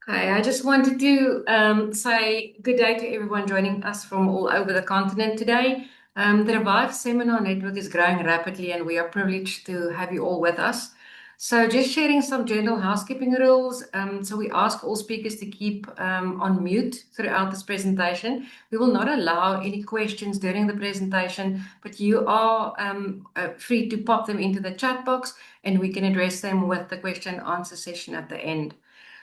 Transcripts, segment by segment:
Okay, I just wanted to say good day to everyone joining us from all over the continent today. The Revive Seminar Network is growing rapidly, and we are privileged to have you all with us. So, just sharing some general housekeeping rules. So, we ask all speakers to keep on mute throughout this presentation. We will not allow any questions during the presentation, but you are free to pop them into the chat box, and we can address them with the question and answer session at the end.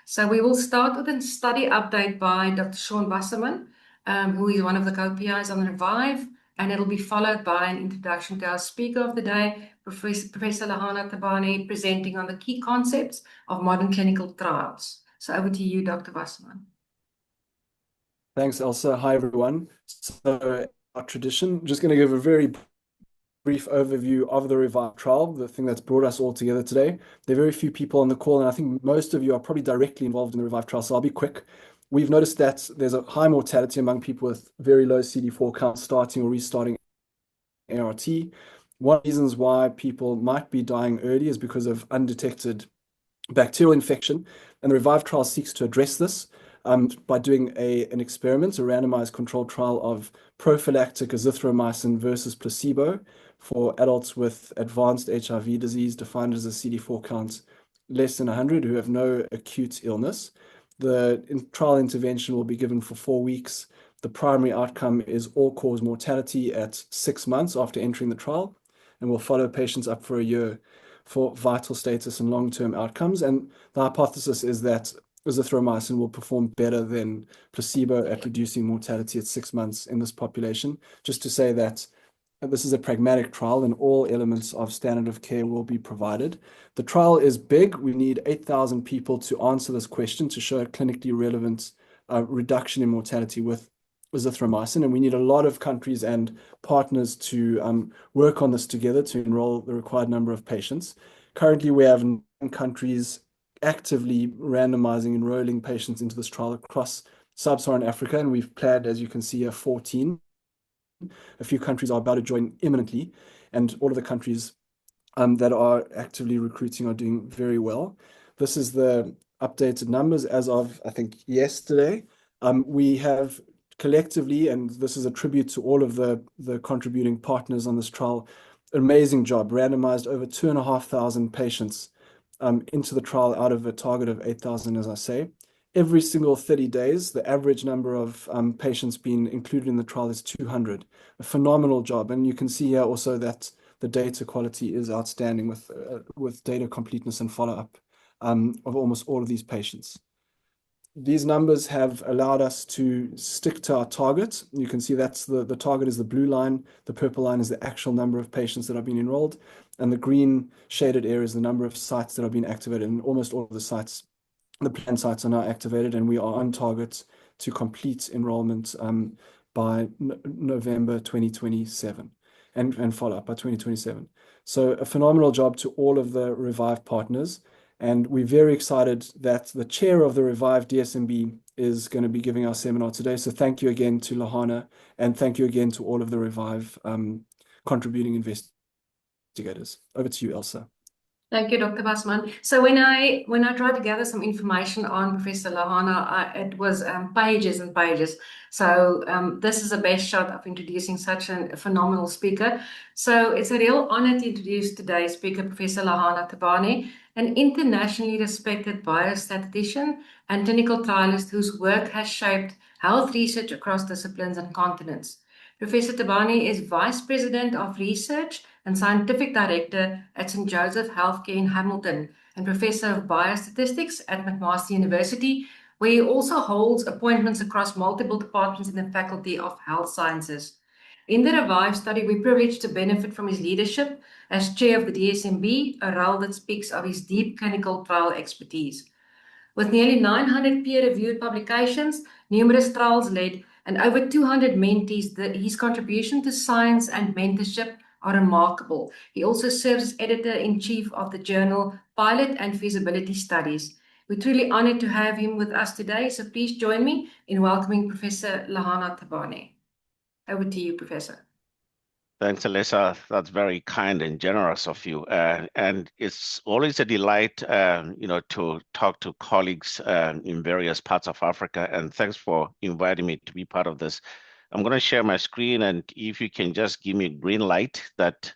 So we will start with a study update by Dr. Sean Wasserman, who is one of the co-PIs on Revive, and it'll be followed by an introduction to our speaker of the day, Professor Lehana Thebane, presenting on the key concepts of modern clinical trials. So over to you, Dr. Wasserman. Thanks, Elsa. Hi, everyone. So our tradition, just going to give a very brief overview of the Revive trial, the thing that's brought us all together today. There are very few people on the call, and I think most of you are probably directly involved in the Revive trial, so I'll be quick. We've noticed that there's a high mortality among people with very low CD4 counts starting or restarting ART. One of the reasons why people might be dying early is because of undetected bacterial infection, and the Revive trial seeks to address this by doing an experiment, a randomized controlled trial of prophylactic azithromycin versus placebo for adults with advanced HIV disease, defined as a CD4 count less than 100 who have no acute illness. The trial intervention will be given for 4 weeks. The primary outcome is all-cause mortality at 6 months after entering the trial, and we'll follow patients up for a year for vital status and long-term outcomes. And the hypothesis is that azithromycin will perform better than placebo at reducing mortality at 6 months in this population. Just to say that this is a pragmatic trial and all elements of standard of care will be provided. The trial is big. We need 8,000 people to answer this question to show a clinically relevant reduction in mortality with azithromycin, and we need a lot of countries and partners to work on this together to enroll the required number of patients. Currently, we have 9 countries actively randomizing, enrolling patients into this trial across Sub-Saharan Africa, and we've planned, as you can see here, 14. A few countries are about to join imminently, and all of the countries that are actively recruiting are doing very well. This is the updated numbers as of, I think, yesterday. We have collectively, and this is a tribute to all of the contributing partners on this trial, amazing job, randomized over 2,500 patients into the trial out of a target of 8,000, as I say. Every single 30 days, the average number of patients being included in the trial is 200. A phenomenal job. And you can see here also that the data quality is outstanding with data completeness and follow-up of almost all of these patients. These numbers have allowed us to stick to our target. You can see that's the target is the blue line. The purple line is the actual number of patients that have been enrolled. And the green shaded area is the number of sites that have been activated. And almost all of the sites, the planned sites, are now activated, and we are on target to complete enrollment by November 2027 and follow up by 2027. So a phenomenal job to all of the Revive partners. And we're very excited that the chair of the Revive DSMB is going to be giving our seminar today. So thank you again to Lehana, and thank you again to all of the Revive contributing investigators. Over to you, Elsa. Thank you, Dr. Wasserman. So when I tried to gather some information on Professor Lehana, it was pages and pages. So this is the best shot of introducing such a phenomenal speaker. So it's a real honor to introduce today's speaker, Professor Lehana Thebane, an internationally respected biostatistician and clinical trialist whose work has shaped health research across disciplines and continents. Professor Thebane is Vice President of Research and Scientific Director at St. Joseph Healthcare in Hamilton and Professor of Biostatistics at McMaster University, where he also holds appointments across multiple departments in the Faculty of Health Sciences. In the Revive study, we're privileged to benefit from his leadership as chair of the DSMB, a role that speaks of his deep clinical trial expertise. With nearly 900 peer-reviewed publications, numerous trials led, and over 200 mentees, his contribution to science and mentorship are remarkable. He also serves as editor-in-chief of the journal Pilot and Feasibility Studies. We're truly honored to have him with us today, so please join me in welcoming Professor Lehana Thebane. Over to you, Professor. Thanks, Alyssa. That's very kind and generous of you. And it's always a delight, to talk to colleagues in various parts of Africa. And thanks for inviting me to be part of this. I'm going to share my screen, and if you can just give me a green light that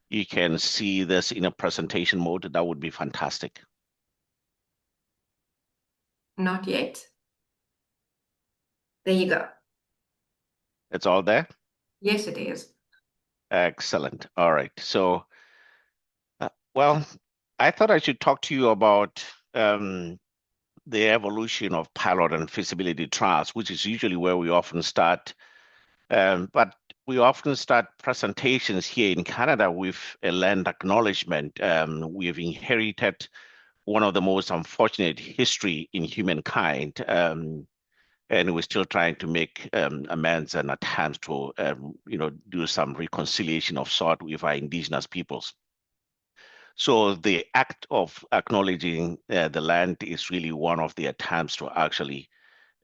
you can see this in a presentation mode, that would be fantastic. Not yet. There you go. It's all there? Yes, it is. Excellent. All right. So, well, I thought I should talk to you about the evolution of pilot and feasibility trials, which is usually where we often start. But we often start presentations here in Canada with a land acknowledgement. We've inherited one of the most unfortunate history in humankind, and we're still trying to make amends and attempts to, do some reconciliation of sort with our Indigenous peoples. So the act of acknowledging the land is really one of the attempts to actually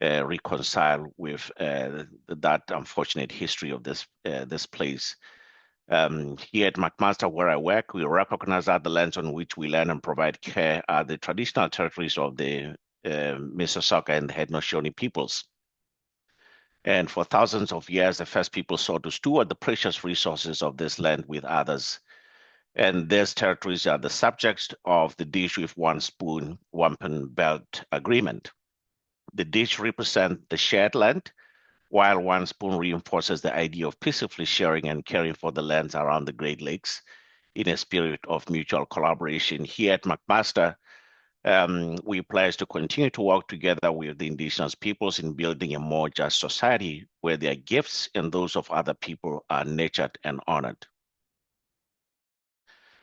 reconcile with that unfortunate history of this place. Here at McMaster, where I work, we recognize that the lands on which we learn and provide care are the traditional territories of the Mississauga and the Haudenosaunee peoples. And for thousands of years, the first people sought to steward the precious resources of this land with others. And these territories are the subjects of the Dish with One Spoon, Wampum Belt Agreement. The dish represents the shared land, while One Spoon reinforces the idea of peacefully sharing and caring for the lands around the Great Lakes in a spirit of mutual collaboration. Here at McMaster, we pledge to continue to work together with the Indigenous peoples in building a more just society where their gifts and those of other people are nurtured and honored.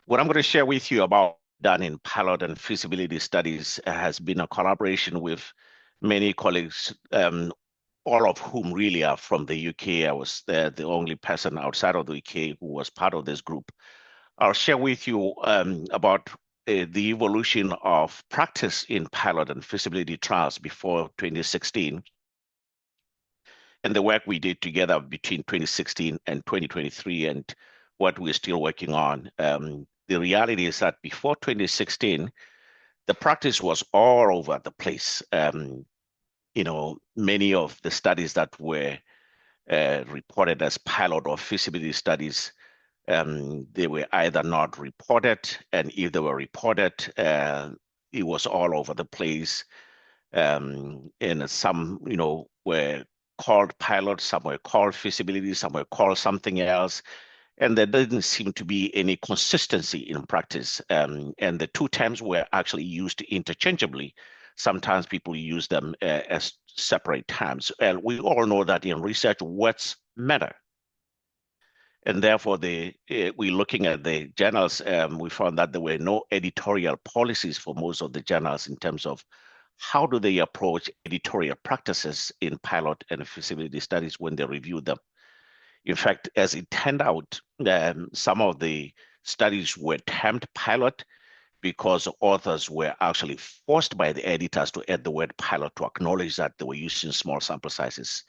What I'm going to share with you about done in pilot and feasibility studies has been a collaboration with many colleagues, all of whom really are from the UK. I was the only person outside of the UK who was part of this group. I'll share with you about the evolution of practice in pilot and feasibility trials before 2016 and the work we did together between 2016 and 2023 and what we're still working on. The reality is that before 2016, the practice was all over the place. Many of the studies that were reported as pilot or feasibility studies, they were either not reported, and if they were reported, it was all over the place. And some, were called pilots, some were called feasibility, some were called something else. And there didn't seem to be any consistency in practice. And the two terms were actually used interchangeably. Sometimes people use them as separate terms. And we all know that in research, words matter. And therefore, we're looking at the journals, we found that there were no editorial policies for most of the journals in terms of how do they approach editorial practices in pilot and feasibility studies when they review them. In fact, as it turned out, some of the studies were termed pilot because authors were actually forced by the editors to add the word pilot to acknowledge that they were using small sample sizes.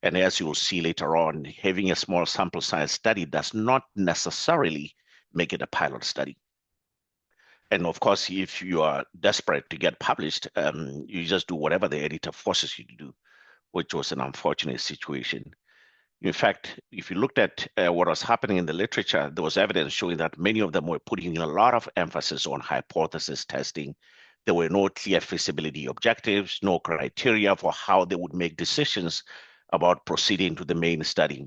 And as you'll see later on, having a small sample size study does not necessarily make it a pilot study. And of course, if you are desperate to get published, you just do whatever the editor forces you to do, which was an unfortunate situation. In fact, if you looked at what was happening in the literature, there was evidence showing that many of them were putting in a lot of emphasis on hypothesis testing. There were no clear feasibility objectives, no criteria for how they would make decisions about proceeding to the main study.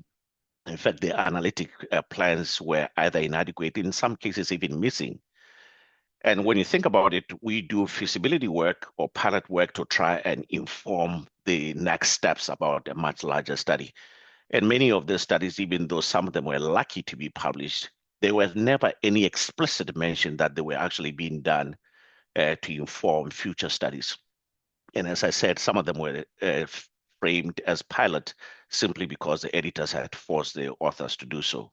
In fact, the analytic plans were either inadequate, in some cases even missing. And when you think about it, we do feasibility work or pilot work to try and inform the next steps about a much larger study. And many of the studies, even though some of them were lucky to be published, there was never any explicit mention that they were actually being done to inform future studies. And as I said, some of them were framed as pilot simply because the editors had forced the authors to do so.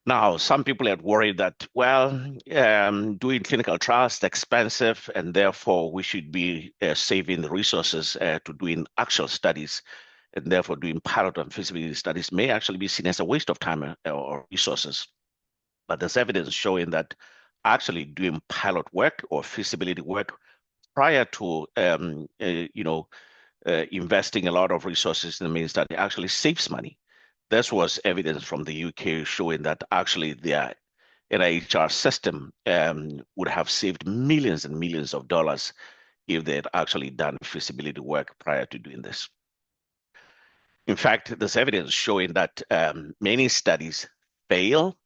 Now, some people had worried that, well, doing clinical trials is expensive, and therefore we should be saving the resources to doing actual studies. and therefore doing pilot and feasibility studies may actually be seen as a waste of time or resources. But there's evidence showing that actually doing pilot work or feasibility work prior to investing a lot of resources in the main study actually saves money. This was evidence from the UK showing that actually their NIHR system would have saved millions and millions of dollars if they had actually done feasibility work prior to doing this. In fact, there's evidence showing that many studies fail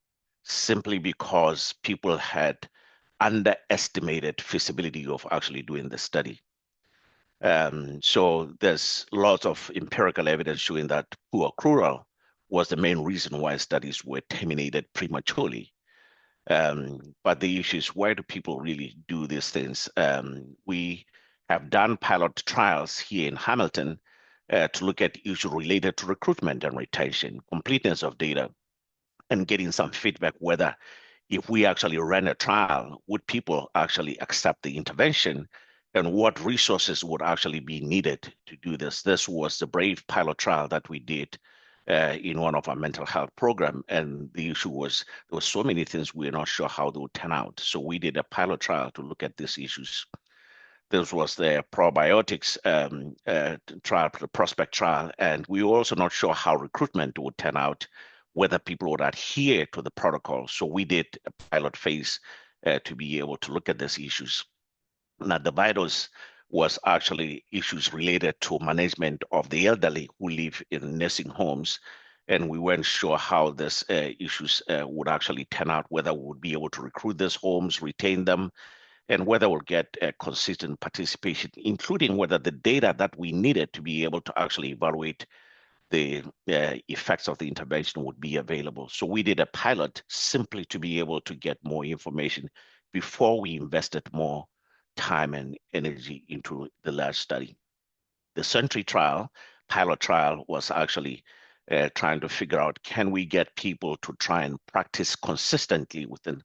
simply because people had underestimated feasibility of actually doing the study. So there's lots of empirical evidence showing that poor accrual was the main reason why studies were terminated prematurely. But the issue is, why do people really do these things? We have done pilot trials here in Hamilton to look at issues related to recruitment and retention, completeness of data, and getting some feedback whether if we actually ran a trial, would people actually accept the intervention, and what resources would actually be needed to do this. This was the BRAVE pilot trial that we did in one of our mental health program. And the issue was there were so many things we were not sure how they would turn out. So we did a pilot trial to look at these issues. This was the probiotics trial, the prospect trial, and we were also not sure how recruitment would turn out, whether people would adhere to the protocol. So we did a pilot phase to be able to look at these issues. Now, the VITALS was actually issues related to management of the elderly who live in nursing homes, and we weren't sure how these issues would actually turn out, whether we would be able to recruit these homes, retain them, and whether we'll get a consistent participation, including whether the data that we needed to be able to actually evaluate the effects of the intervention would be available. So we did a pilot simply to be able to get more information before we invested more time and energy into the large study. The Sentry trial, pilot trial, was actually trying to figure out, can we get people to try and practice consistently within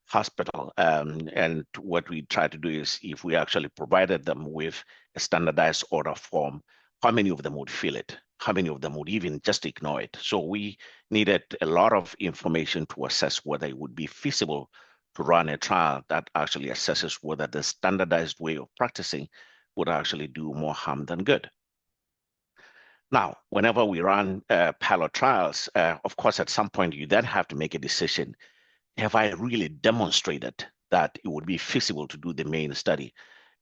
hospital? And what we try to do is, if we actually provided them with a standardized order form, how many of them would fill it? How many of them would even just ignore it? So we needed a lot of information to assess whether it would be feasible to run a trial that actually assesses whether the standardized way of practicing would actually do more harm than good. Now, whenever we run pilot trials, of course, at some point, you then have to make a decision. Have I really demonstrated that it would be feasible to do the main study?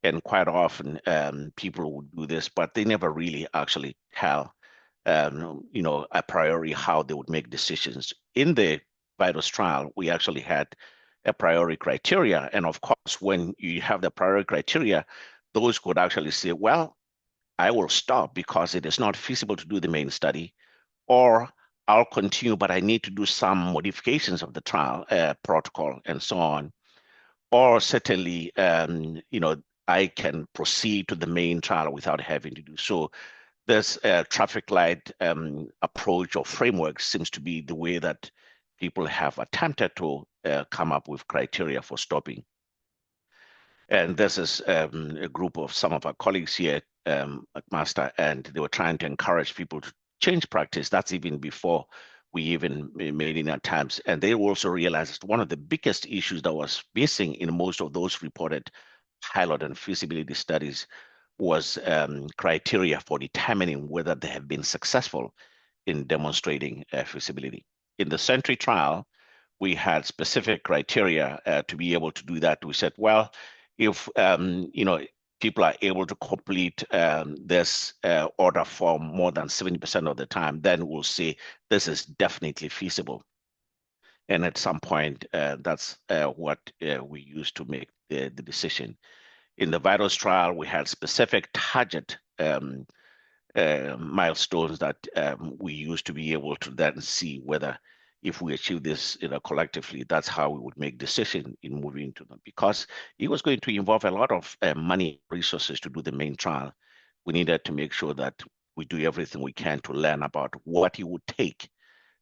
And quite often, people would do this, but they never really actually tell, a priori how they would make decisions. In the VITALS trial, we actually had a priori criteria. And of course, when you have the priori criteria, those could actually say, well, I will stop because it is not feasible to do the main study, or I'll continue, but I need to do some modifications of the trial protocol and so on. Or certainly, I can proceed to the main trial without having to do so. This traffic light approach or framework seems to be the way that people have attempted to come up with criteria for stopping. And this is a group of some of our colleagues here at McMaster, and they were trying to encourage people to change practice. That's even before we even made any attempts. And they also realized one of the biggest issues that was missing in most of those reported pilot and feasibility studies was criteria for determining whether they have been successful in demonstrating feasibility. In the Sentry trial, we had specific criteria to be able to do that. We said, well, if people are able to complete this order form more than 70% of the time, then we'll say this is definitely feasible. And at some point, that's what we used to make the decision. In the VITALS trial, we had specific target milestones that we used to be able to then see whether if we achieve this collectively, that's how we would make decision in moving to them. Because it was going to involve a lot of money, resources to do the main trial. We needed to make sure that we do everything we can to learn about what it would take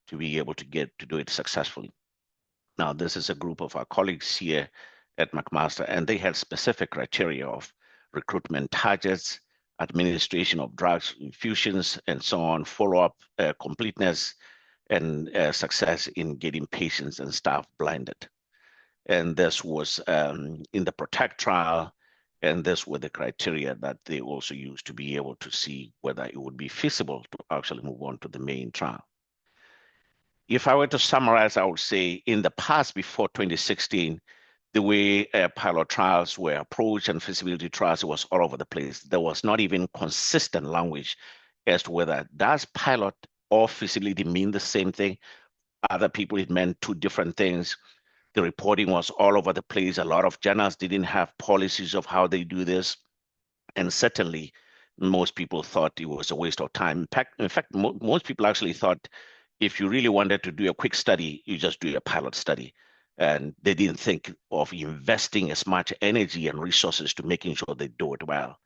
to be able to get to do it successfully. Now, this is a group of our colleagues here at McMaster, and they had specific criteria of recruitment targets, administration of drugs, infusions, and so on, follow-up, completeness, and success in getting patients and staff blinded. And this was in the PROTECT trial, and this were the criteria that they also used to be able to see whether it would be feasible to actually move on to the main trial. If I were to summarize, I would say in the past, before 2016, the way pilot trials were approached and feasibility trials was all over the place. There was not even consistent language as to whether does pilot or feasibility mean the same thing. Other people, it meant two different things. The reporting was all over the place. A lot of journals didn't have policies of how they do this. And certainly, most people thought it was a waste of time. In fact, most people actually thought if you really wanted to do a quick study, you just do a pilot study. And they didn't think of investing as much energy and resources to making sure they do it well.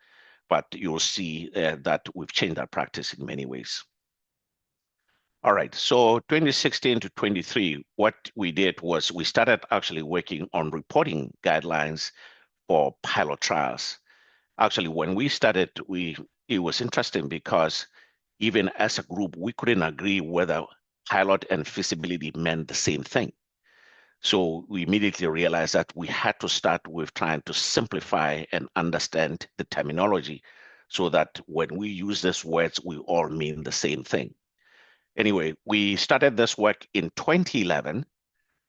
But you'll see that we've changed our practice in many ways. All right, so 2016 to 23, what we did was we started actually working on reporting guidelines for pilot trials. Actually, when we started, it was interesting because even as a group, we couldn't agree whether pilot and feasibility meant the same thing. So we immediately realized that we had to start with trying to simplify and understand the terminology so that when we use these words, we all mean the same thing. Anyway, we started this work in 2011,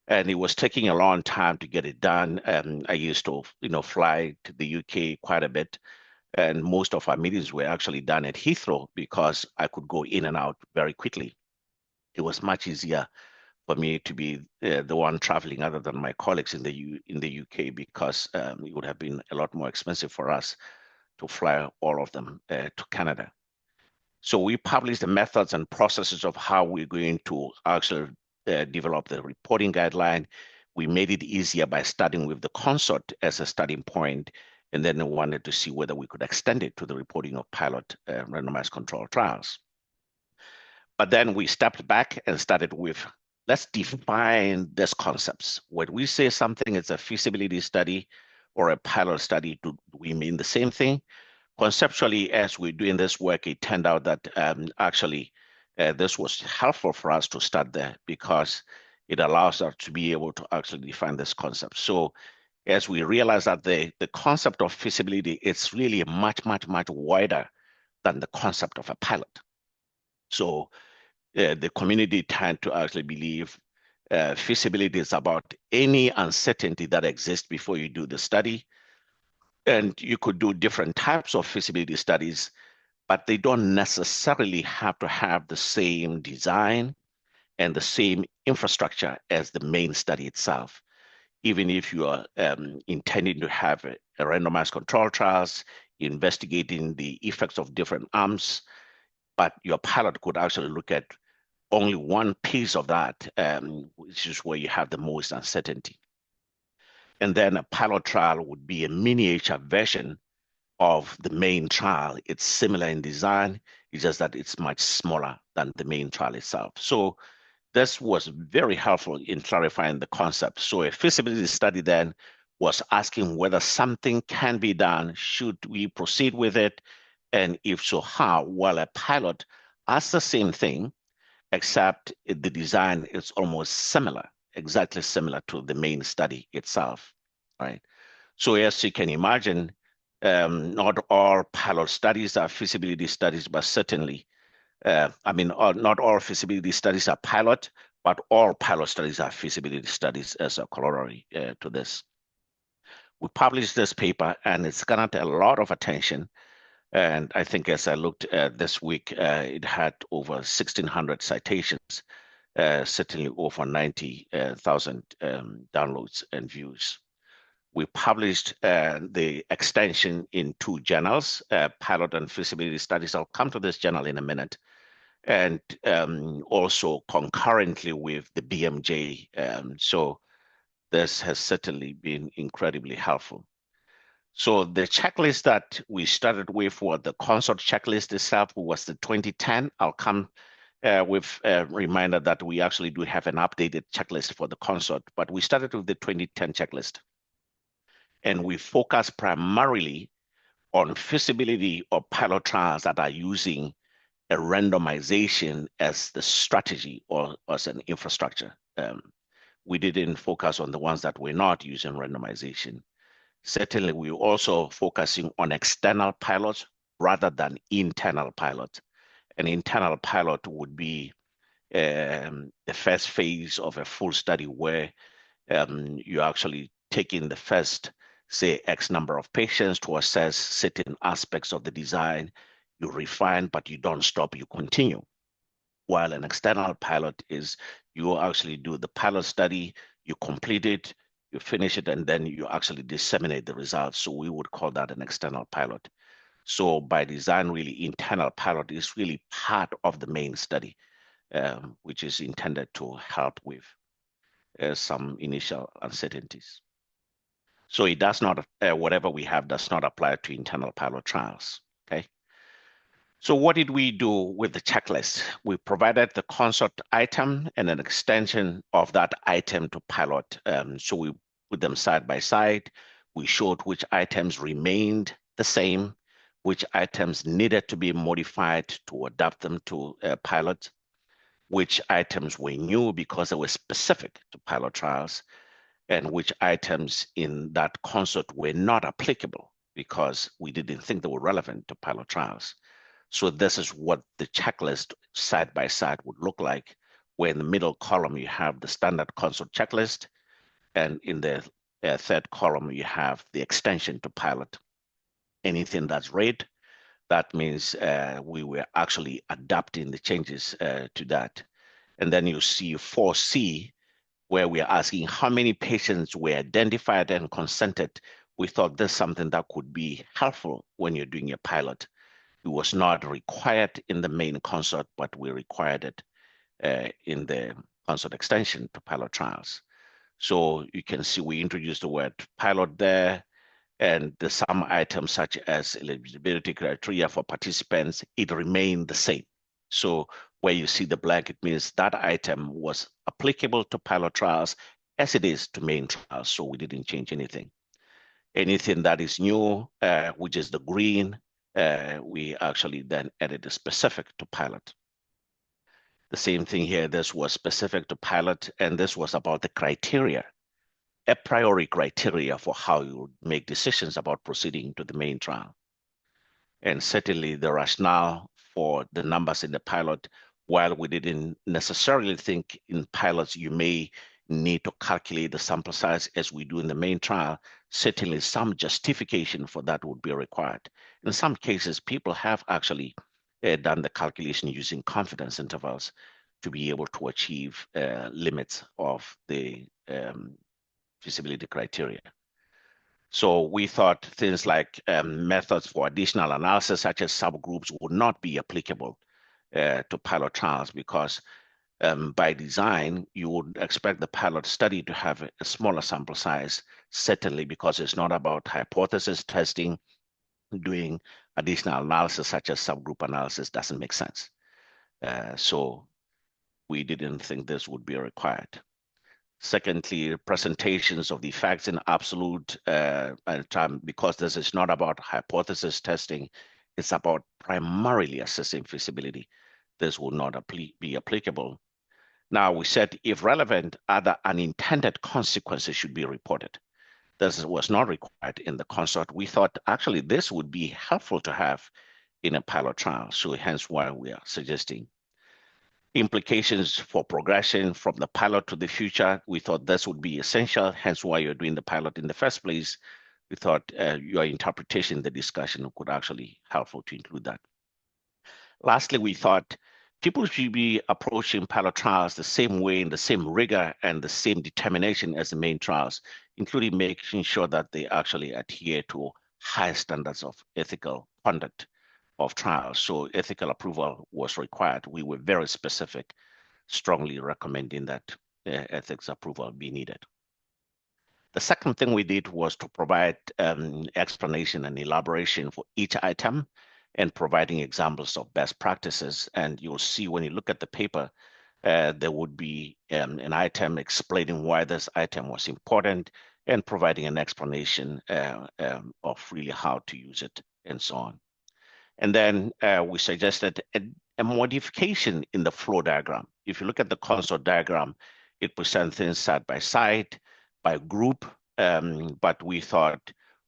and it was taking a long time to get it done. I used to, fly to the UK quite a bit, and most of our meetings were actually done at Heathrow because I could go in and out very quickly. It was much easier for me to be the one traveling other than my colleagues in the UK because it would have been a lot more expensive for us to fly all of them to Canada. So we published the methods and processes of how we're going to actually develop the reporting guideline. We made it easier by starting with the consort as a starting point, and then we wanted to see whether we could extend it to the reporting of pilot randomized controlled trials. But then we stepped back and started with, let's define these concepts. When we say something is a feasibility study or a pilot study, do we mean the same thing? Conceptually, as we're doing this work, it turned out that actually this was helpful for us to start there because it allows us to be able to actually define this concept. So as we realize that the concept of feasibility is really much, much, much wider than the concept of a pilot. So the community tend to actually believe feasibility is about any uncertainty that exists before you do the study. And you could do different types of feasibility studies, but they don't necessarily have to have the same design and the same infrastructure as the main study itself. Even if you are intending to have a randomized control trials, investigating the effects of different arms, but your pilot could actually look at only one piece of that, which is where you have the most uncertainty. And then a pilot trial would be a miniature version of the main trial. It's similar in design, it's just that it's much smaller than the main trial itself. So this was very helpful in clarifying the concept. So a feasibility study then was asking whether something can be done, should we proceed with it, and if so, how? Well, a pilot asks the same thing, except the design is almost similar, exactly similar to the main study itself, right? So as you can imagine, not all pilot studies are feasibility studies, but certainly, not all feasibility studies are pilot, but all pilot studies are feasibility studies as a corollary to this. We published this paper and it's garnered a lot of attention. And I think as I looked at this week, it had over 1,600 citations, certainly over 90,000 downloads and views. We published the extension in 2 journals, pilot and feasibility studies. I'll come to this journal in a minute. And also concurrently with the BMJ. So this has certainly been incredibly helpful. So the checklist that we started with for the consort checklist itself was the 2010. I'll come with a reminder that we actually do have an updated checklist for the consort, but we started with the 2010 checklist. And we focus primarily on feasibility of pilot trials that are using a randomization as the strategy or as an infrastructure. We didn't focus on the ones that were not using randomization. Certainly, we're also focusing on external pilots rather than internal pilots. An internal pilot would be the first phase of a full study where you're actually taking the first, say, X number of patients to assess certain aspects of the design. You refine, but you don't stop, you continue. While an external pilot is you actually do the pilot study, you complete it, you finish it, and then you actually disseminate the results. So we would call that an external pilot. So by design, really, internal pilot is really part of the main study, which is intended to help with some initial uncertainties. So it does not, whatever we have does not apply to internal pilot trials, okay? So what did we do with the checklist? We provided the concept item and an extension of that item to pilot. So we put them side by side. We showed which items remained the same, which items needed to be modified to adapt them to pilot, which items were new because they were specific to pilot trials, and which items in that concept were not applicable because we didn't think they were relevant to pilot trials. So this is what the checklist side by side would look like, where in the middle column you have the standard concept checklist, and in the third column you have the extension to pilot. Anything that's red, that means we were actually adapting the changes to that. And then you see 4C, where we are asking how many patients were identified and consented. We thought this is something that could be helpful when you're doing a pilot. It was not required in the main concept, but we required it in the concept extension to pilot trials. So you can see we introduced the word pilot there, and some items such as eligibility criteria for participants, it remained the same. So where you see the blank, it means that item was applicable to pilot trials as it is to main trials, so we didn't change anything. Anything that is new, which is the green, we actually then added a specific to pilot. The same thing here, this was specific to pilot, and this was about the criteria, a priori criteria for how you would make decisions about proceeding to the main trial. And certainly the rationale for the numbers in the pilot, while we didn't necessarily think in pilots you may need to calculate the sample size as we do in the main trial, certainly some justification for that would be required. In some cases, people have actually done the calculation using confidence intervals to be able to achieve limits of the feasibility criteria. So we thought things like methods for additional analysis, such as subgroups, would not be applicable to pilot trials because by design, you would expect the pilot study to have a smaller sample size, certainly because it's not about hypothesis testing. Doing additional analysis such as subgroup analysis doesn't make sense. So we didn't think this would be required. Secondly, presentations of the facts in absolute time, because this is not about hypothesis testing, it's about primarily assessing feasibility. This will not be applicable. Now, we said if relevant, other unintended consequences should be reported. This was not required in the concept. We thought actually this would be helpful to have in a pilot trial. So hence why we are suggesting implications for progression from the pilot to the future. We thought this would be essential, hence why you're doing the pilot in the first place. We thought your interpretation, the discussion could actually be helpful to include that. Lastly, we thought people should be approaching pilot trials the same way, in the same rigor and the same determination as the main trials, including making sure that they actually adhere to high standards of ethical conduct of trials. So ethical approval was required. We were very specific, strongly recommending that ethics approval be needed. The second thing we did was to provide explanation and elaboration for each item and providing examples of best practices. And you'll see when you look at the paper, there would be an item explaining why this item was important and providing an explanation of really how to use it and so on. And then we suggested a modification in the flow diagram. If you look at the consort diagram, it presents things side by side, by group, but we thought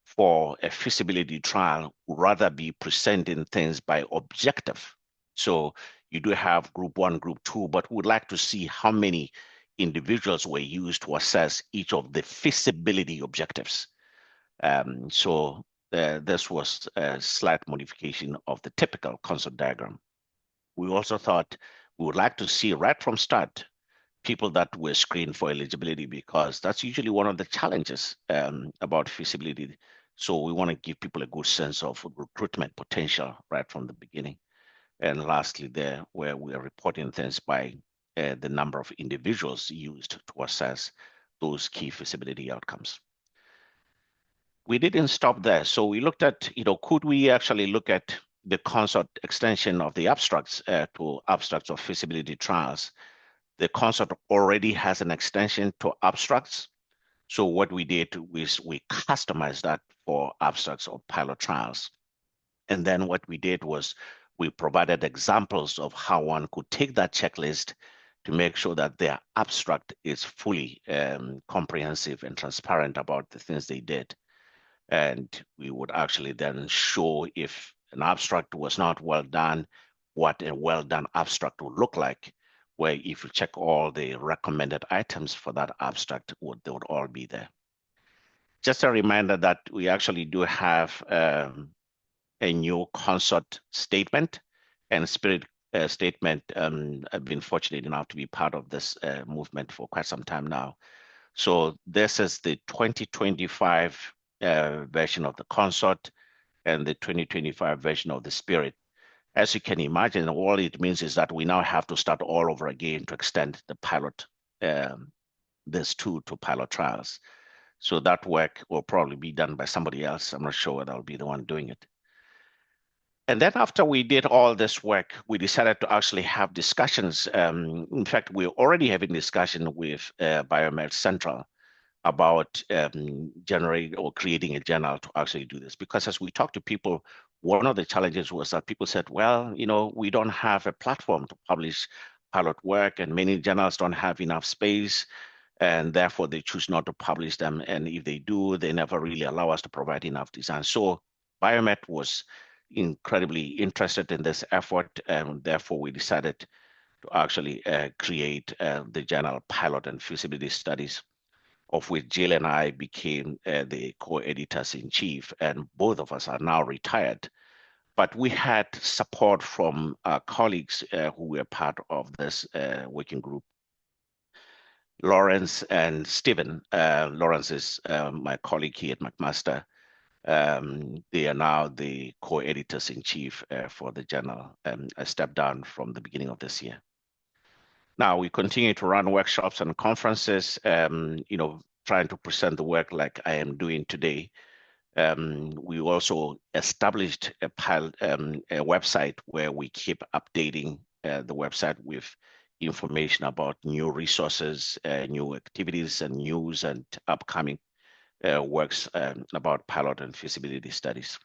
for a feasibility trial, rather be presenting things by objective. So you do have group 1, group 2, but we'd like to see how many individuals were used to assess each of the feasibility objectives. So this was a slight modification of the typical consort diagram. We also thought we would like to see right from start people that were screened for eligibility, because that's usually one of the challenges about feasibility. So we want to give people a good sense of recruitment potential right from the beginning. And lastly, there where we are reporting things by the number of individuals used to assess those key feasibility outcomes. We didn't stop there. So we looked at, could we actually look at the consort extension of the abstracts to abstracts of feasibility trials? The consort already has an extension to abstracts. So what we did was we customized that for abstracts of pilot trials. And then what we did was we provided examples of how one could take that checklist to make sure that their abstract is fully comprehensive and transparent about the things they did. And we would actually then show if an abstract was not well done, what a well done abstract would look like, where if you check all the recommended items for that abstract, they would all be there. Just a reminder that we actually do have a new consort statement and spirit statement. I've been fortunate enough to be part of this movement for quite some time now. So this is the 2025 version of the consort and the 2025 version of the spirit. As you can imagine, all it means is that we now have to start all over again to extend the pilot, this tool to pilot trials. So that work will probably be done by somebody else. I'm not sure whether I'll be the one doing it. And then after we did all this work, we decided to actually have discussions. In fact, we're already having discussion with Biomed Central about generating or creating a journal to actually do this. Because as we talk to people, one of the challenges was that people said, well, we don't have a platform to publish pilot work, and many journals don't have enough space, and therefore they choose not to publish them. And if they do, they never really allow us to provide enough design. So Biomed was incredibly interested in this effort, and therefore we decided to actually create the journal Pilot and Feasibility Studies, of which Jill and I became the co-editors-in-chief, and both of us are now retired. But we had support from our colleagues who were part of this working group. Lawrence and Stephen. Lawrence is my colleague here at McMaster. They are now the co-editors-in-chief for the journal. I stepped down from the beginning of this year. Now we continue to run workshops and conferences, trying to present the work like I am doing today. We also established a website where we keep updating the website with information about new resources, new activities and news and upcoming works about pilot and feasibility studies.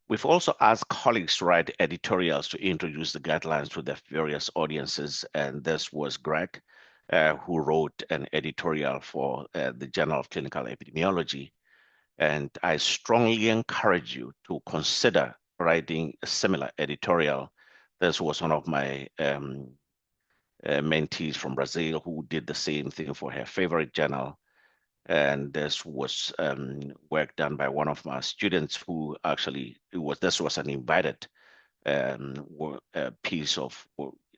We've also asked colleagues to write editorials to introduce the guidelines to the various audiences, and this was Greg, who wrote an editorial for the Journal of Clinical Epidemiology. And I strongly encourage you to consider writing a similar editorial. This was one of my mentees from Brazil who did the same thing for her favorite journal. And this was work done by one of my students who actually, this was an invited piece of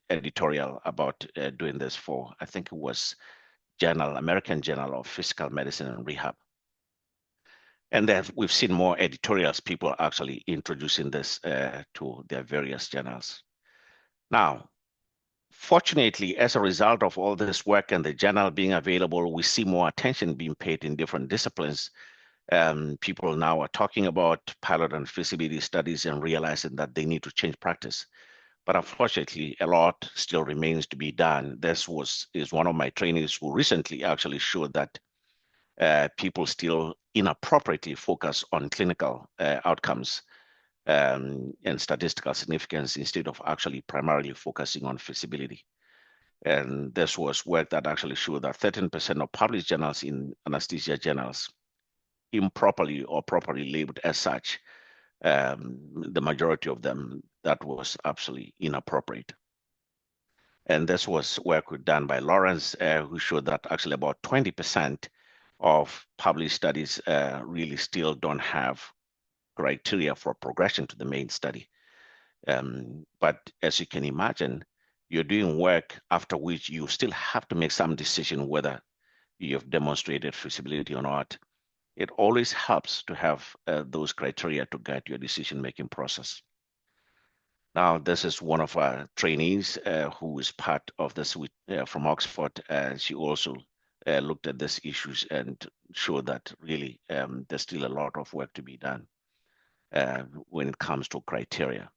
editorial about doing this for, I think it was American Journal of Physical Medicine and Rehab. And then we've seen more editorials, people actually introducing this to their various journals. Now, fortunately, as a result of all this work and the journal being available, we see more attention being paid in different disciplines. People now are talking about pilot and feasibility studies and realizing that they need to change practice. But unfortunately, a lot still remains to be done. This is one of my trainees who recently actually showed that people still inappropriately focus on clinical outcomes and statistical significance instead of actually primarily focusing on feasibility. And this was work that actually showed that 13% of published journals in anesthesia journals improperly or properly labeled as such, the majority of them, that was absolutely inappropriate. And this was work done by Lawrence, who showed that actually about 20% of published studies really still don't have criteria for progression to the main study. But as you can imagine, you're doing work after which you still have to make some decision whether you have demonstrated feasibility or not. It always helps to have those criteria to guide your decision-making process. Now, this is one of our trainees who is part of this from Oxford. She also looked at these issues and showed that really there's still a lot of work to be done when it comes to criteria.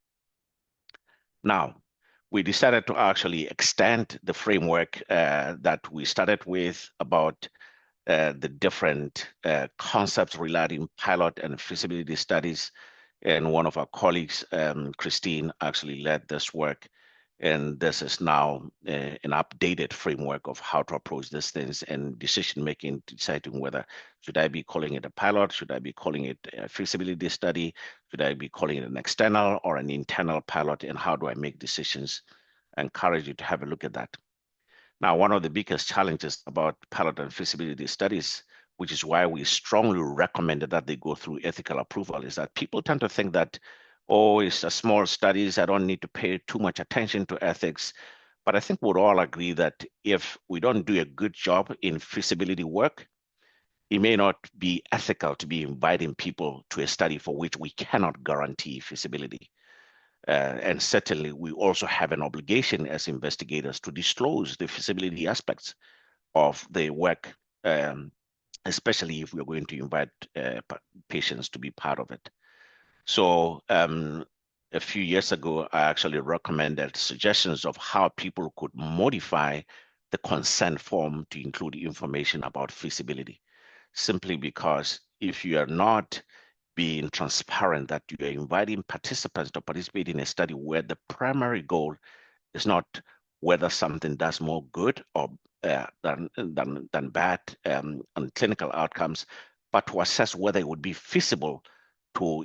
Now, we decided to actually extend the framework that we started with about the different concepts regarding pilot and feasibility studies. And one of our colleagues, Christine, actually led this work. And this is now an updated framework of how to approach these things and decision-making, deciding whether should I be calling it a pilot, should I be calling it a feasibility study, should I be calling it an external or an internal pilot, and how do I make decisions? I encourage you to have a look at that. Now, one of the biggest challenges about pilot and feasibility studies, which is why we strongly recommended that they go through ethical approval, is that people tend to think that, oh, it's a small studies, I don't need to pay too much attention to ethics. But I think we'd all agree that if we don't do a good job in feasibility work, it may not be ethical to be inviting people to a study for which we cannot guarantee feasibility. And certainly, we also have an obligation as investigators to disclose the feasibility aspects of the work, especially if we're going to invite patients to be part of it. So a few years ago, I actually recommended suggestions of how people could modify the consent form to include information about feasibility, simply because if you are not being transparent that you are inviting participants to participate in a study where the primary goal is not whether something does more good or than bad on clinical outcomes, but to assess whether it would be feasible to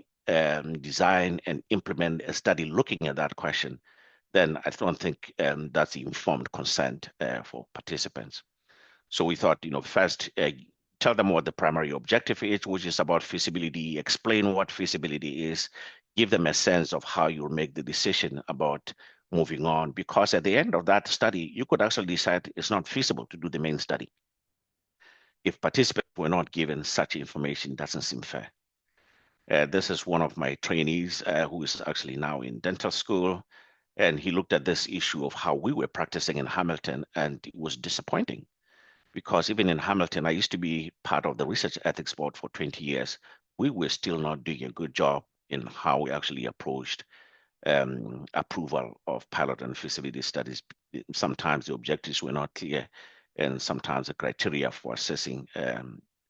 design and implement a study looking at that question, then I don't think that's informed consent for participants. So we thought, first, tell them what the primary objective is, which is about feasibility, explain what feasibility is, give them a sense of how you'll make the decision about moving on, because at the end of that study, you could actually decide it's not feasible to do the main study. If participants were not given such information, it doesn't seem fair. This is one of my trainees who is actually now in dental school, and he looked at this issue of how we were practicing in Hamilton, and it was disappointing. Because even in Hamilton, I used to be part of the research ethics board for 20 years. We were still not doing a good job in how we actually approached approval of pilot and feasibility studies. Sometimes the objectives were not clear, and sometimes the criteria for assessing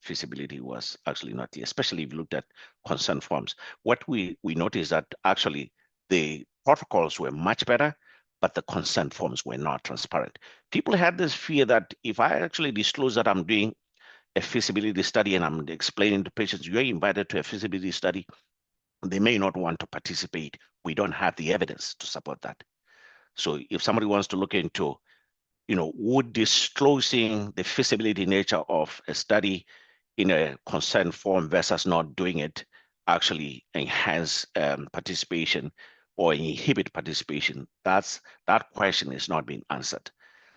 feasibility was actually not clear, especially if you looked at consent forms. What we noticed that actually the protocols were much better, but the consent forms were not transparent. People had this fear that if I actually disclose that I'm doing a feasibility study and I'm explaining to patients, you're invited to a feasibility study, they may not want to participate. We don't have the evidence to support that. So if somebody wants to look into, would disclosing the feasibility nature of a study in a consent form versus not doing it actually enhance participation or inhibit participation, that question is not being answered.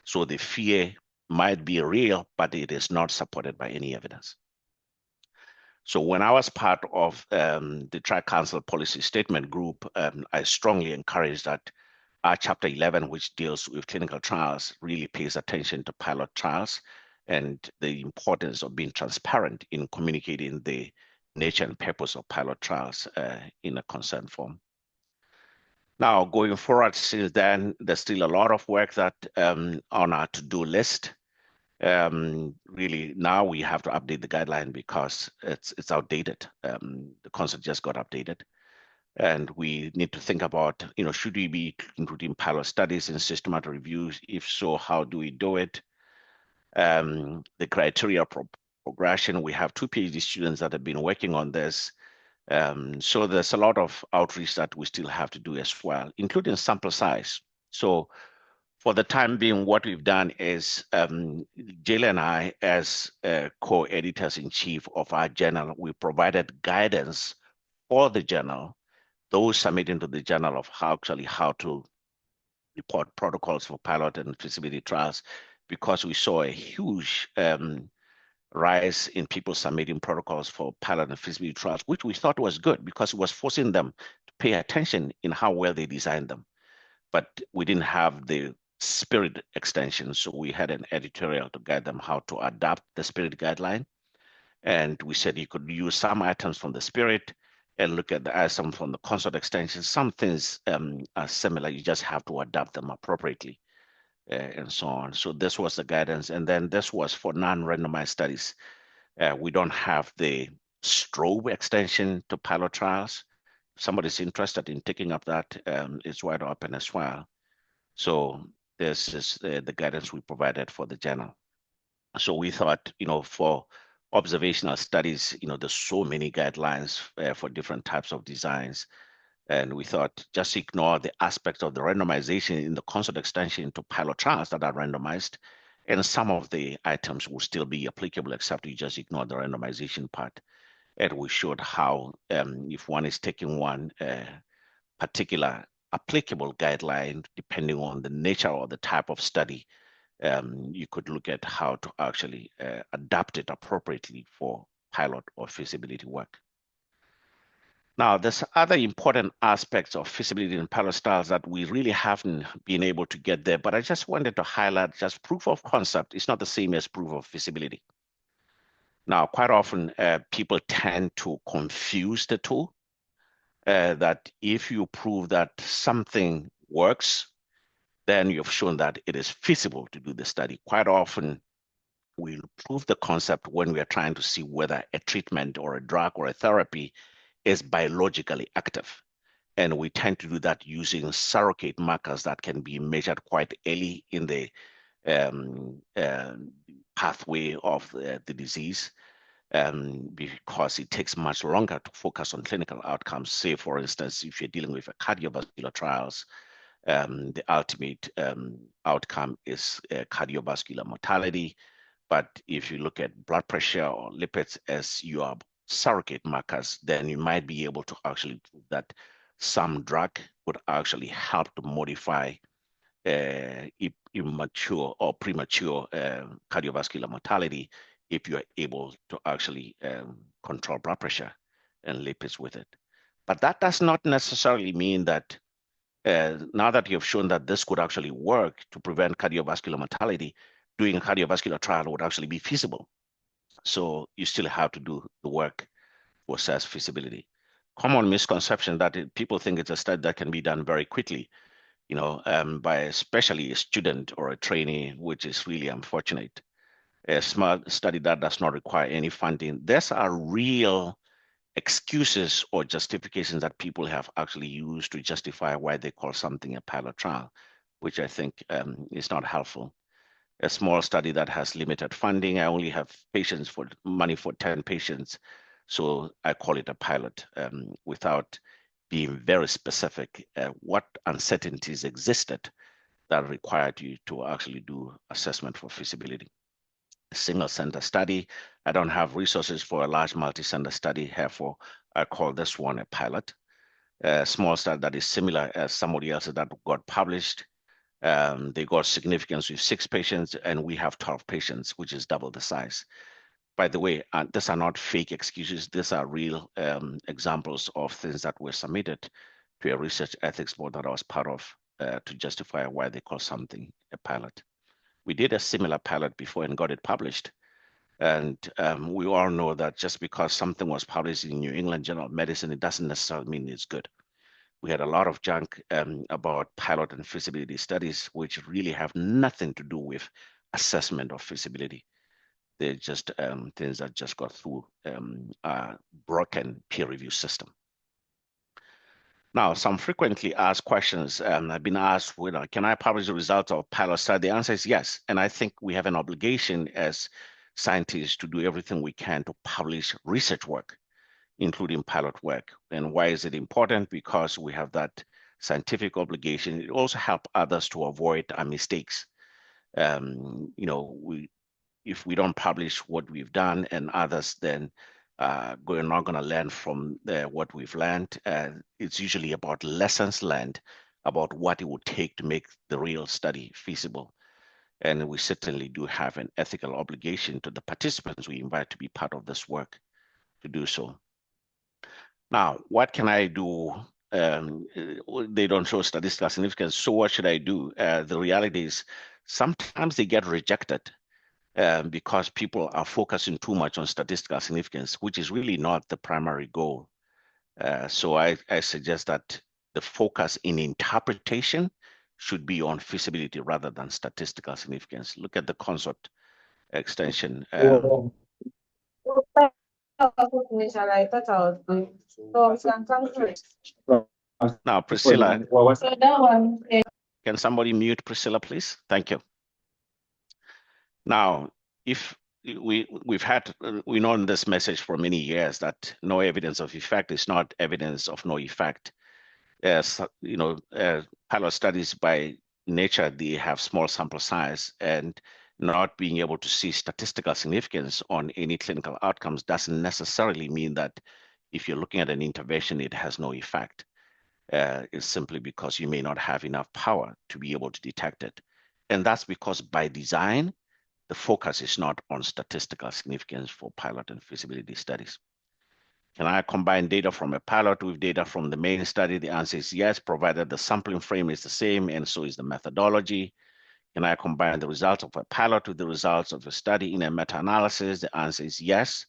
So the fear might be real, but it is not supported by any evidence. So when I was part of the Tri-Council Policy Statement Group, I strongly encouraged that our Chapter 11, which deals with clinical trials, really pays attention to pilot trials and the importance of being transparent in communicating the nature and purpose of pilot trials in a consent form. Now, going forward, since then, there's still a lot of work that on our to-do list. Really, now we have to update the guideline because it's outdated. The concept just got updated. And we need to think about, should we be including pilot studies in systematic reviews? If so, how do we do it? The criteria progression, we have 2 PhD students that have been working on this. So there's a lot of outreach that we still have to do as well, including sample size. So for the time being, what we've done is Jill and I, as co-editors in chief of our journal, we provided guidance for the journal, those submitting to the journal of how to report protocols for pilot and feasibility trials, because we saw a huge rise in people submitting protocols for pilot and feasibility trials, which we thought was good because it was forcing them to pay attention in how well they designed them. But we didn't have the spirit extension, so we had an editorial to guide them how to adapt the spirit guideline. And we said you could use some items from the spirit and look at the items from the concept extension. Some things are similar, you just have to adapt them appropriately. And so on. So this was the guidance. And then this was for non-randomized studies. We don't have the strobe extension to pilot trials. If somebody's interested in taking up that, it's wide open as well. So this is the guidance we provided for the journal. So we thought, for observational studies, there's so many guidelines for different types of designs. And we thought just ignore the aspects of the randomization in the concept extension to pilot trials that are randomized. And some of the items will still be applicable, except you just ignore the randomization part. And we showed how if one is taking one particular applicable guideline, depending on the nature or the type of study, you could look at how to actually adapt it appropriately for pilot or feasibility work. Now, there's other important aspects of feasibility in pilot styles that we really haven't been able to get there, but I just wanted to highlight just proof of concept is not the same as proof of feasibility. Now, quite often people tend to confuse the two, that if you prove that something works, then you've shown that it is feasible to do the study. Quite often, we prove the concept when we are trying to see whether a treatment or a drug or a therapy is biologically active. And we tend to do that using surrogate markers that can be measured quite early in the pathway of the disease, because it takes much longer to focus on clinical outcomes. Say, for instance, if you're dealing with a cardiovascular trials, the ultimate outcome is cardiovascular mortality. But if you look at blood pressure or lipids as your surrogate markers, then you might be able to actually prove that some drug would actually help to modify immature or premature cardiovascular mortality if you are able to actually control blood pressure and lipids with it. But that does not necessarily mean that now that you've shown that this could actually work to prevent cardiovascular mortality, doing a cardiovascular trial would actually be feasible. So you still have to do the work to assess feasibility. Common misconception that people think it's a study that can be done very quickly, by especially a student or a trainee, which is really unfortunate. A smart study that does not require any funding. These are real excuses or justifications that people have actually used to justify why they call something a pilot trial, which I think is not helpful. A small study that has limited funding, I only have money for 10 patients, so I call it a pilot, without being very specific what uncertainties existed that required you to actually do assessment for feasibility. A single center study, I don't have resources for a large multi-center study, therefore I call this one a pilot. A small study that is similar as somebody else that got published. They got significance with 6 patients, and we have 12 patients, which is double the size. By the way, these are not fake excuses. These are real examples of things that were submitted to a research ethics board that I was part of to justify why they call something a pilot. We did a similar pilot before and got it published. And we all know that just because something was published in New England Journal of Medicine, it doesn't necessarily mean it's good. We had a lot of junk about pilot and feasibility studies, which really have nothing to do with assessment of feasibility. They're just things that just got through a broken peer review system. Now, some frequently asked questions. I've been asked, can I publish the results of pilot study? The answer is yes. And I think we have an obligation as scientists to do everything we can to publish research work, including pilot work. And why is it important? Because we have that scientific obligation. It also helps others to avoid our mistakes. If we don't publish what we've done and others then we're not going to learn from what we've learned. It's usually about lessons learned about what it would take to make the real study feasible. And we certainly do have an ethical obligation to the participants we invite to be part of this work to do so. Now, what can I do? They don't show statistical significance, so what should I do? The reality is sometimes they get rejected because people are focusing too much on statistical significance, which is really not the primary goal. So I suggest that the focus in interpretation should be on feasibility rather than statistical significance. Look at the consort extension. Now, Priscilla, can somebody mute Priscilla, please? Thank you. Now, if we know in this message for many years that no evidence of effect is not evidence of no effect. Pilot studies by nature, they have small sample size, and not being able to see statistical significance on any clinical outcomes doesn't necessarily mean that if you're looking at an intervention, it has no effect. It's simply because you may not have enough power to be able to detect it. And that's because by design, the focus is not on statistical significance for pilot and feasibility studies. Can I combine data from a pilot with data from the main study? The answer is yes, provided the sampling frame is the same and so is the methodology. Can I combine the results of a pilot with the results of a study in a meta-analysis? The answer is yes.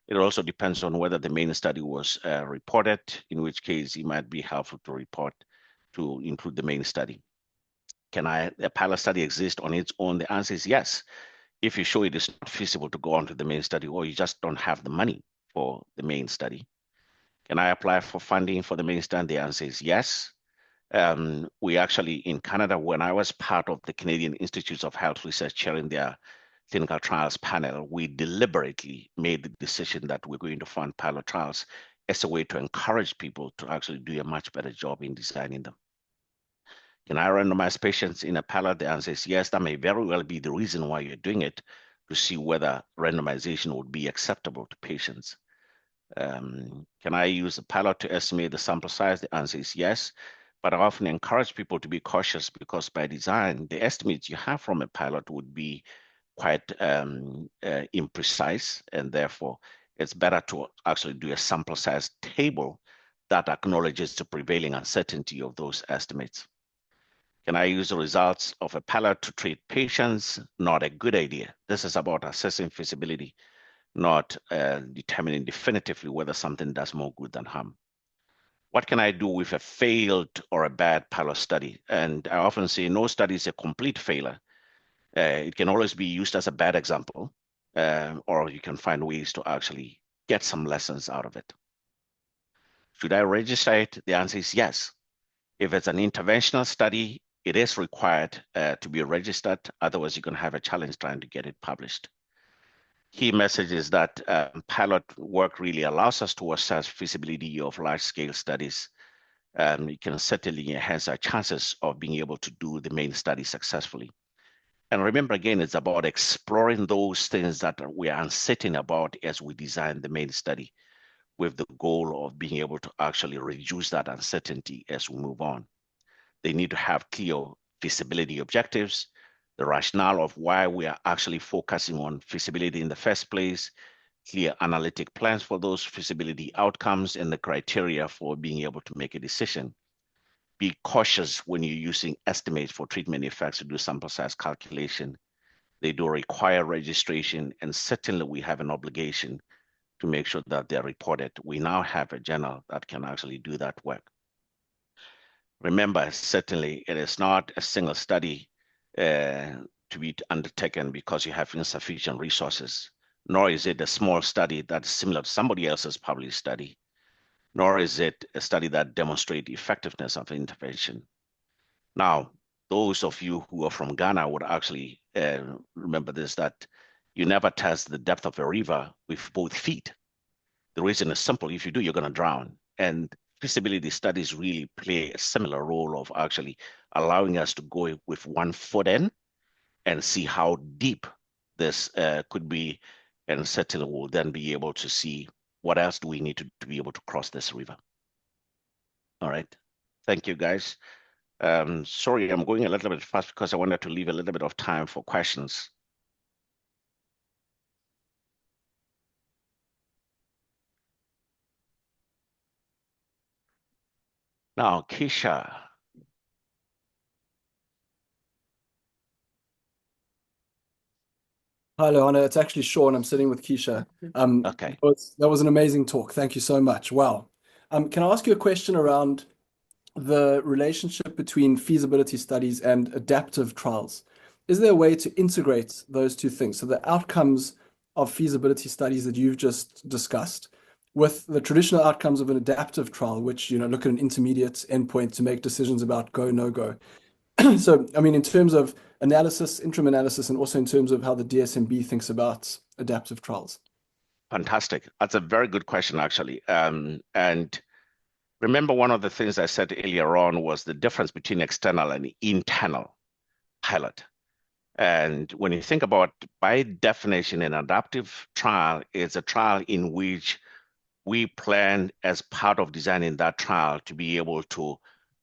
It also depends on whether the main study was reported, in which case it might be helpful to include the main study. Can a pilot study exist on its own? The answer is yes. If you show it is not feasible to go on to the main study, or you just don't have the money for the main study. Can I apply for funding for the main study? The answer is yes. We actually, in Canada, when I was part of the Canadian Institutes of Health Research chairing their clinical trials panel, we deliberately made the decision that we're going to fund pilot trials as a way to encourage people to actually do a much better job in designing them. Can I randomize patients in a pilot? The answer is yes. That may very well be the reason why you're doing it, to see whether randomization would be acceptable to patients. Can I use a pilot to estimate the sample size? The answer is yes. But I often encourage people to be cautious because by design, the estimates you have from a pilot would be quite imprecise, and therefore it's better to actually do a sample size table that acknowledges the prevailing uncertainty of those estimates. Can I use the results of a pilot to treat patients? Not a good idea. This is about assessing feasibility, not determining definitively whether something does more good than harm. What can I do with a failed or a bad pilot study? And I often say no study is a complete failure. It can always be used as a bad example, or you can find ways to actually get some lessons out of it. Should I register it? The answer is yes. If it's an interventional study, it is required to be registered. Otherwise, you're going to have a challenge trying to get it published. Key message is that pilot work really allows us to assess feasibility of large-scale studies. It can certainly enhance our chances of being able to do the main study successfully. And remember, again, it's about exploring those things that we are uncertain about as we design the main study, with the goal of being able to actually reduce that uncertainty as we move on. They need to have clear feasibility objectives, the rationale of why we are actually focusing on feasibility in the first place, clear analytic plans for those feasibility outcomes, and the criteria for being able to make a decision. Be cautious when you're using estimates for treatment effects to do sample size calculation. They do require registration, and certainly we have an obligation to make sure that they're reported. We now have a journal that can actually do that work. Remember, certainly it is not a single study to be undertaken because you have insufficient resources, nor is it a small study that's similar to somebody else's published study, nor is it a study that demonstrates effectiveness of intervention. Now, those of you who are from Ghana would actually remember this, that you never test the depth of a river with both feet. The reason is simple. If you do, you're going to drown. And feasibility studies really play a similar role of actually allowing us to go with one foot in and see how deep this could be, and certainly we'll then be able to see what else do we need to be able to cross this river. All right. Thank you, guys. Sorry, I'm going a little bit fast because I wanted to leave a little bit of time for questions. Now, Keisha. Hi, Lehana. It's actually Sean. I'm sitting with Keisha. Okay. That was an amazing talk. Thank you so much. Wow. Can I ask you a question around the relationship between feasibility studies and adaptive trials? Is there a way to integrate those two things? So the outcomes of feasibility studies that you've just discussed with the traditional outcomes of an adaptive trial, which, look at an intermediate endpoint to make decisions about go, no go. So, I mean, in terms of analysis, interim analysis, and also in terms of how the DSMB thinks about adaptive trials. Fantastic. That's a very good question, actually. And remember, one of the things I said earlier on was the difference between external and internal pilot. And when you think about, by definition, an adaptive trial is a trial in which we plan as part of designing that trial to be able to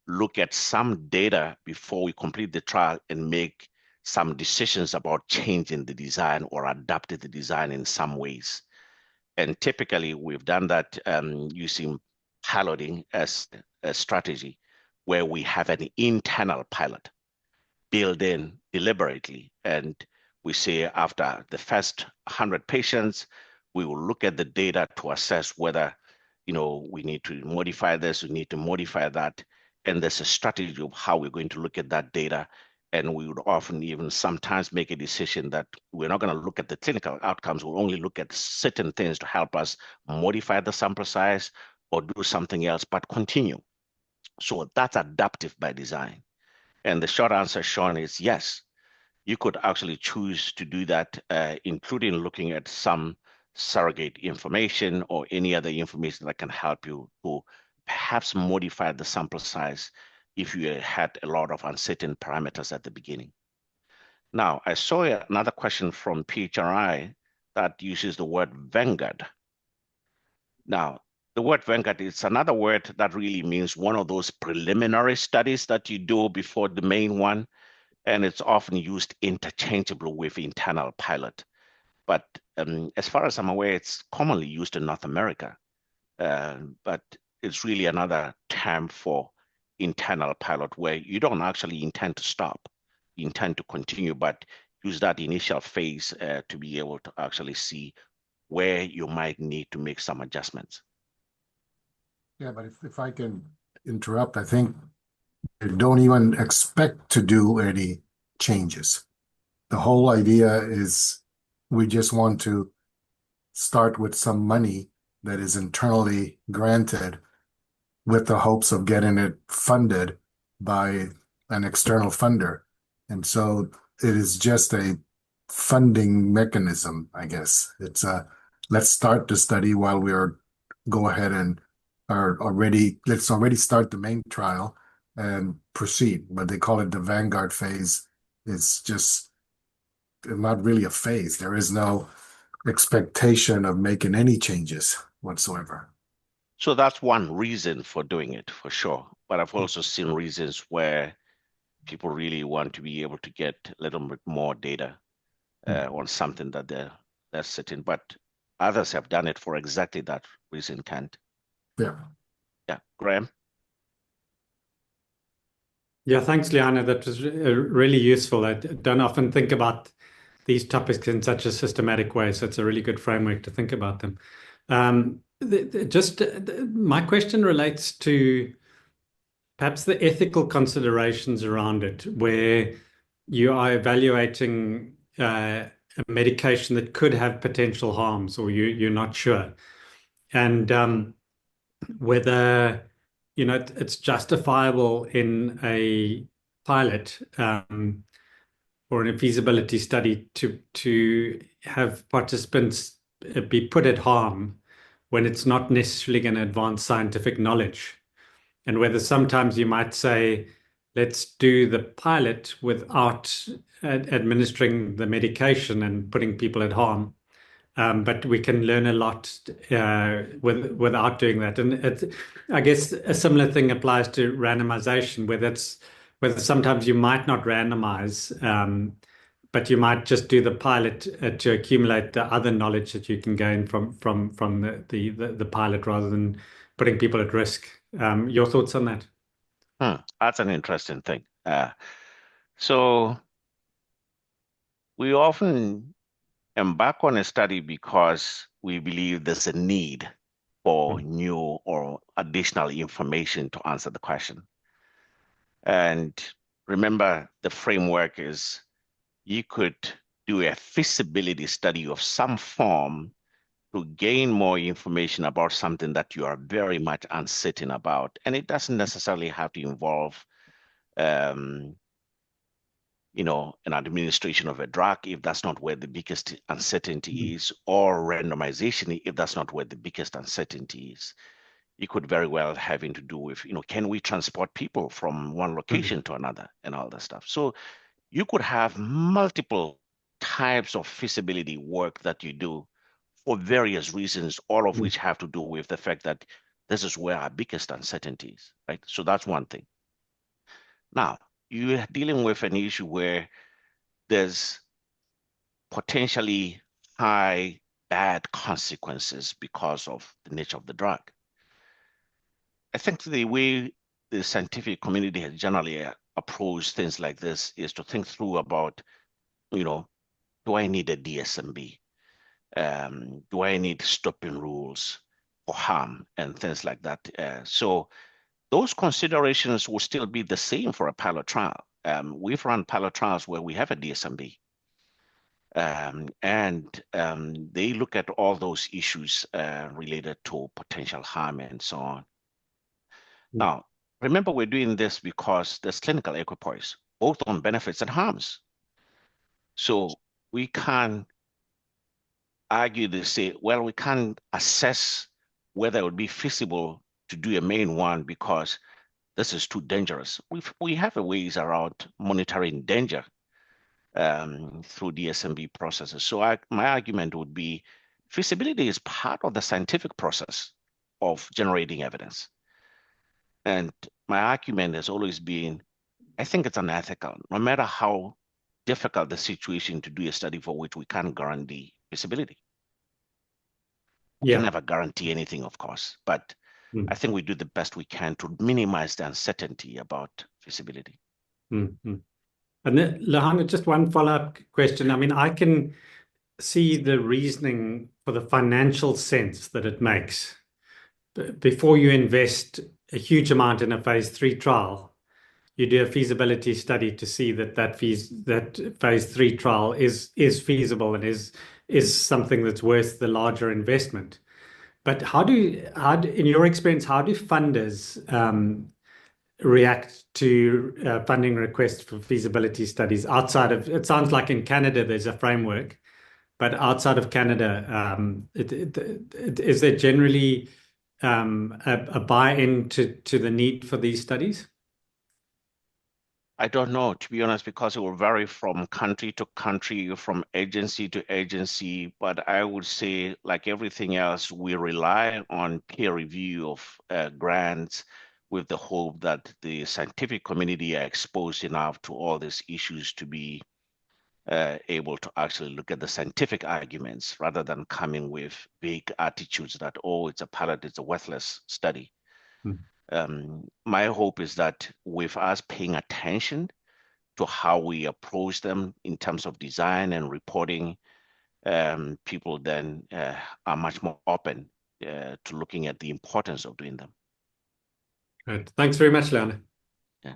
look at some data before we complete the trial and make some decisions about changing the design or adapting the design in some ways. And typically, we've done that using piloting as a strategy where we have an internal pilot built in deliberately. And we say after the first 100 patients, we will look at the data to assess whether, we need to modify this, we need to modify that. And there's a strategy of how we're going to look at that data. And we would often even sometimes make a decision that we're not going to look at the clinical outcomes. We'll only look at certain things to help us modify the sample size or do something else, but continue. So that's adaptive by design. And the short answer, Sean, is yes. You could actually choose to do that, including looking at some surrogate information or any other information that can help you to perhaps modify the sample size if you had a lot of uncertain parameters at the beginning. Now, I saw another question from PHRI that uses the word vanguard. Now, the word vanguard is another word that really means one of those preliminary studies that you do before the main one, and it's often used interchangeably with internal pilot. But as far as I'm aware, it's commonly used in North America, but it's really another term for internal pilot where you don't actually intend to stop, you intend to continue, but use that initial phase to be able to actually see where you might need to make some adjustments. Yeah, but if I can interrupt, I think they don't even expect to do any changes. The whole idea is we just want to start with some money that is internally granted with the hopes of getting it funded by an external funder. And so it is just a funding mechanism, I guess. It's let's start the study while go ahead and let's already start the main trial and proceed. But they call it the vanguard phase. It's just not really a phase. There is no expectation of making any changes whatsoever. So that's one reason for doing it, for sure. But I've also seen reasons where people really want to be able to get a little bit more data on something that they're sitting. But others have done it for exactly that reason, Kent. Yeah. Yeah, Graham? Yeah, thanks, Lehana. That was really useful. I don't often think about these topics in such a systematic way, so it's a really good framework to think about them. My question relates to perhaps the ethical considerations around it, where you are evaluating a medication that could have potential harms, or you're not sure. And whether it's justifiable in a pilot or in a feasibility study to have participants be put at harm when it's not necessarily going to advance scientific knowledge, and whether sometimes you might say, let's do the pilot without administering the medication and putting people at harm. But we can learn a lot without doing that. And I guess a similar thing applies to randomization, whether sometimes you might not randomize, but you might just do the pilot to accumulate the other knowledge that you can gain from the pilot rather than putting people at risk. Your thoughts on that? That's an interesting thing. So we often embark on a study because we believe there's a need for new or additional information to answer the question. And remember, the framework is you could do a feasibility study of some form to gain more information about something that you are very much uncertain about. And it doesn't necessarily have to involve an administration of a drug if that's not where the biggest uncertainty is, or randomization if that's not where the biggest uncertainty is. It could very well having to do with, can we transport people from one location to another and all that stuff. So you could have multiple types of feasibility work that you do for various reasons, all of which have to do with the fact that this is where our biggest uncertainty is, right? So that's one thing. Now, you're dealing with an issue where there's potentially high bad consequences because of the nature of the drug. I think the way the scientific community has generally approached things like this is to think through about, do I need a DSMB? Do I need stopping rules for harm and things like that? So those considerations will still be the same for a pilot trial. We've run pilot trials where we have a DSMB. And they look at all those issues related to potential harm and so on. Now, remember, we're doing this because there's clinical equipoise, both on benefits and harms. So we can't argue to say, well, we can't assess whether it would be feasible to do a main one because this is too dangerous. We have a ways around monitoring danger through DSMB processes. So my argument would be feasibility is part of the scientific process of generating evidence. And my argument has always been, I think it's unethical, no matter how difficult the situation, to do a study for which we can't guarantee feasibility. We can never guarantee anything, of course, but I think we do the best we can to minimize the uncertainty about feasibility. And then, Lehana, just one follow-up question. I mean, I can see the reasoning for the financial sense that it makes. Before you invest a huge amount in a phase 3 trial, you do a feasibility study to see that phase 3 trial is feasible and is something that's worth the larger investment. But how do in your experience, how do funders react to funding requests for feasibility studies outside of, it sounds like in Canada there's a framework, but outside of Canada, is there generally a buy-in to the need for these studies? I don't know, to be honest, because it will vary from country to country, from agency to agency. But I would say, like everything else, we rely on peer review of grants with the hope that the scientific community are exposed enough to all these issues to be able to actually look at the scientific arguments rather than coming with big attitudes that, oh, it's a pilot, it's a worthless study. My hope is that with us paying attention to how we approach them in terms of design and reporting, people then are much more open to looking at the importance of doing them. Right. Thanks very much, Lehana. Yeah.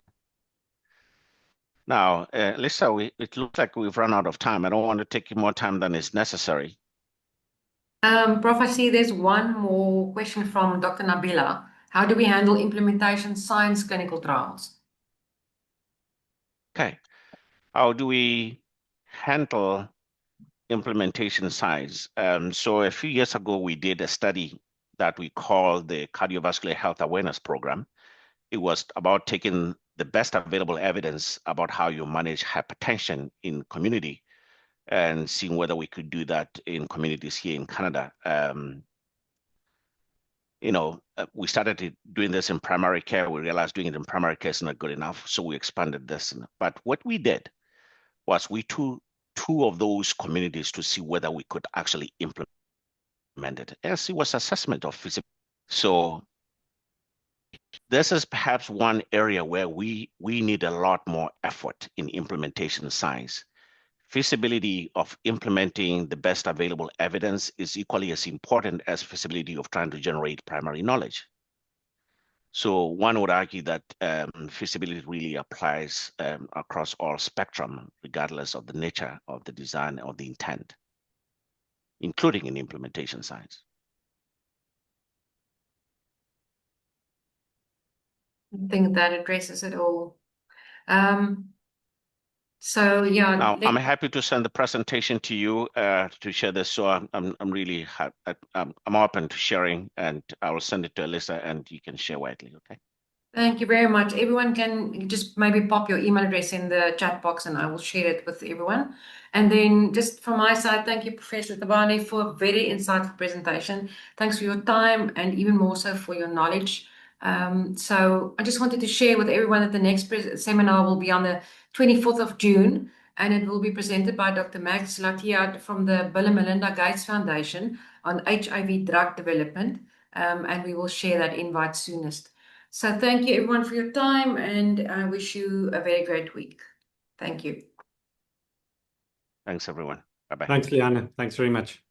Now, Lisa, it looks like we've run out of time. I don't want to take more time than is necessary. Prof, I see there's one more question from Dr. Nabila. How do we handle implementation science clinical trials? Okay. How do we handle implementation science? So a few years ago, we did a study that we called the Cardiovascular Health Awareness Program. It was about taking the best available evidence about how you manage hypertension in community and seeing whether we could do that in communities here in Canada. We started doing this in primary care. We realized doing it in primary care is not good enough, so we expanded this. But what we did was we took two of those communities to see whether we could actually implement it. As it was assessment of feasibility. So this is perhaps one area where we need a lot more effort in implementation science. Feasibility of implementing the best available evidence is equally as important as feasibility of trying to generate primary knowledge. So one would argue that feasibility really applies across all spectrum, regardless of the nature of the design or the intent, including in implementation science. I think that addresses it all. So yeah. Now I'm happy to send the presentation to you to share this. So I'm really I'm open to sharing, and I will send it to Alyssa, and you can share widely. Okay. Thank you very much. Everyone can just maybe pop your email address in the chat box and I will share it with everyone. And then just from my side, thank you, Professor Thabane, for a very insightful presentation. Thanks for your time and even more so for your knowledge. So I just wanted to share with everyone that the next seminar will be on the 24th of June, and it will be presented by Dr. Max Latiad from the Bill and Melinda Gates Foundation on HIV drug development, and we will share that invite soonest. So thank you everyone for your time, and I wish you a very great week. Thank you. Thanks, everyone. Bye-bye. Thanks, Lehana. Thanks very much.